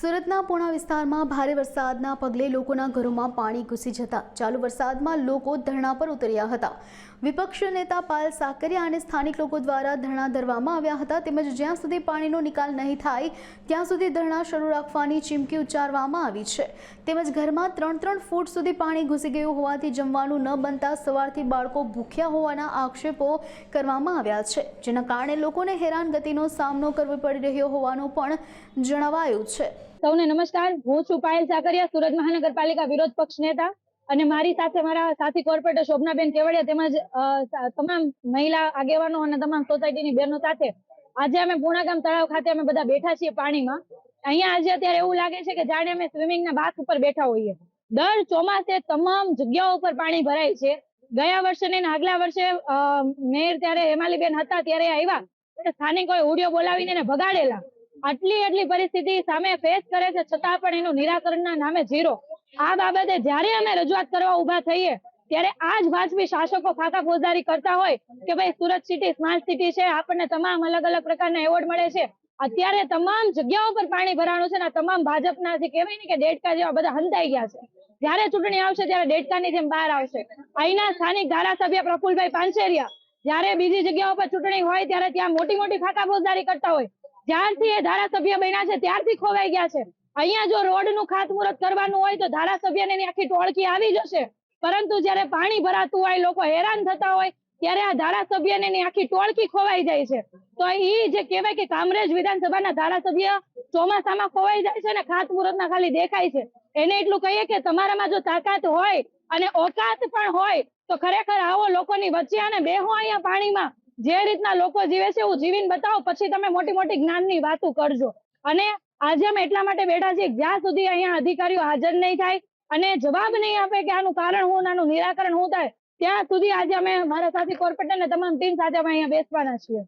સુરતના પૂણા વિસ્તારમાં ભારે વરસાદના પગલે લોકોના ઘરોમાં પાણી ઘૂસી જતા ચાલુ વરસાદમાં લોકો ધરણા પર ઉતર્યા હતા। વિપક્ષ નેતા પાયલ સાકરિયા અને સ્થાનિક લોકો દ્વારા ધરણા ધરવામાં આવ્યા હતા તેમજ જ્યાં સુધી પાણીનો નિકાલ નહીં થાય ત્યાં સુધી ધરણા શરૂ રાખવાની ચીમકી ઉચ્ચારવામાં આવી છે। તેમજ ઘરમાં 3-3 ફૂટ સુધી પાણી ઘૂસી ગયું હોવાથી જમવાનું ન બનતા સવારથી બાળકો ભૂખ્યા હોવાના આક્ષેપો કરવામાં આવ્યા છે, જેના કારણે લોકોને હેરાનગતિનો સામનો કરવો પડી રહ્યો હોવાનું પણ જણાવાયું છે। સૌને નમસ્કાર, હું છું પાયલ સાકરિયા, સુરત મહાનગરપાલિકા વિરોધ પક્ષ નેતા અને મારી સાથે મારા સાથી કોર્પોરેટર શોભનાબેન કેવડિયા તેમજ તમામ મહિલા આગેવાનો અને તમામ સોસાયટીની બહેનો સાથે આજે અમે પૂણાગામ તળાવ ખાતે અમે બધા બેઠા છીએ પાણીમાં। અહીંયા આજે અત્યારે એવું લાગે છે કે જાણે અમે સ્વિમિંગના બાથ ઉપર બેઠા હોઈએ। દર ચોમાસે તમામ જગ્યાઓ પર પાણી ભરાય છે। ગયા વર્ષે ને આગલા વર્ષે મેયર ત્યારે હેમાલીબેન હતા ત્યારે આવ્યા સ્થાનિકોએ હુડિયો બોલાવીને એને ભગાડેલા। આટલી પરિસ્થિતિ સામે ફેસ કરે છે છતાં પણ એનું નિરાકરણના નામે ઝીરો। આ બાબતે જ્યારે અમે રજૂઆત કરવા ઉભા થઈએ ત્યારે આ જ ભાજપી શાસકો ફાંકા ફોજદારી કરતા હોય કે ભાઈ સુરત સિટી સ્માર્ટ સિટી છે, આપણને તમામ અલગ અલગ પ્રકારના એવોર્ડ મળે છે। અત્યારે તમામ જગ્યાઓ પર પાણી ભરાણું છે ને તમામ ભાજપના જે કહેવાય ને કે દેડકા જેવા બધા હંતાઈ ગયા છે। જ્યારે ચૂંટણી આવશે ત્યારે દેડકાની જેમ બહાર આવશે। અહીંના સ્થાનિક ધારાસભ્ય પ્રફુલભાઈ પાનસેરિયા જ્યારે બીજી જગ્યાઓ પર ચૂંટણી હોય ત્યારે ત્યાં મોટી ફાંકા ફોજદારી કરતા હોય, જ્યારથી એ ધારાસભ્ય બન્યા છે ત્યારથી ખોવાઈ ગયા છે। અહીંયા જો રોડનું ખાતમુહૂર્ત કરવાનું હોય તો ધારાસભ્યને એની આખી ટોળકી આવી જશે, પરંતુ જ્યારે પાણી ભરાતું હોય, લોકો હેરાન થતા હોય ત્યારે આ ધારાસભ્યને એની આખી ટોળકી ખોવાઈ જાય છે। તો એ જે કહેવાય કે કામરેજ વિધાનસભાના ધારાસભ્ય ચોમાસામાં ખોવાઈ જાય છે ને ખાતમુહૂર્તના ખાલી દેખાય છે। એને એટલું કહીએ કે તમારામાં જો તાકાત હોય અને ઓકાત પણ હોય તો ખરેખર આવો લોકોની વચ્ચે અને બેહો અહીંયા પાણીમાં। જે રીતના લોકો જીવે છે એવું જીવીને બતાવો, પછી તમે મોટી જ્ઞાનની વાતો કરજો। અને આજે અમે એટલા માટે બેઠા છીએ જ્યાં સુધી અહીંયા અધિકારીઓ હાજર નહીં થાય અને જવાબ નહીં આપે કે આનું કારણ શું, આનું નિરાકરણ શું થાય, ત્યાં સુધી આજે અમે મારા સાથી કોર્પોરેટર ને તમામ ટીમ સાથે અમે અહીંયા બેસવાના છીએ।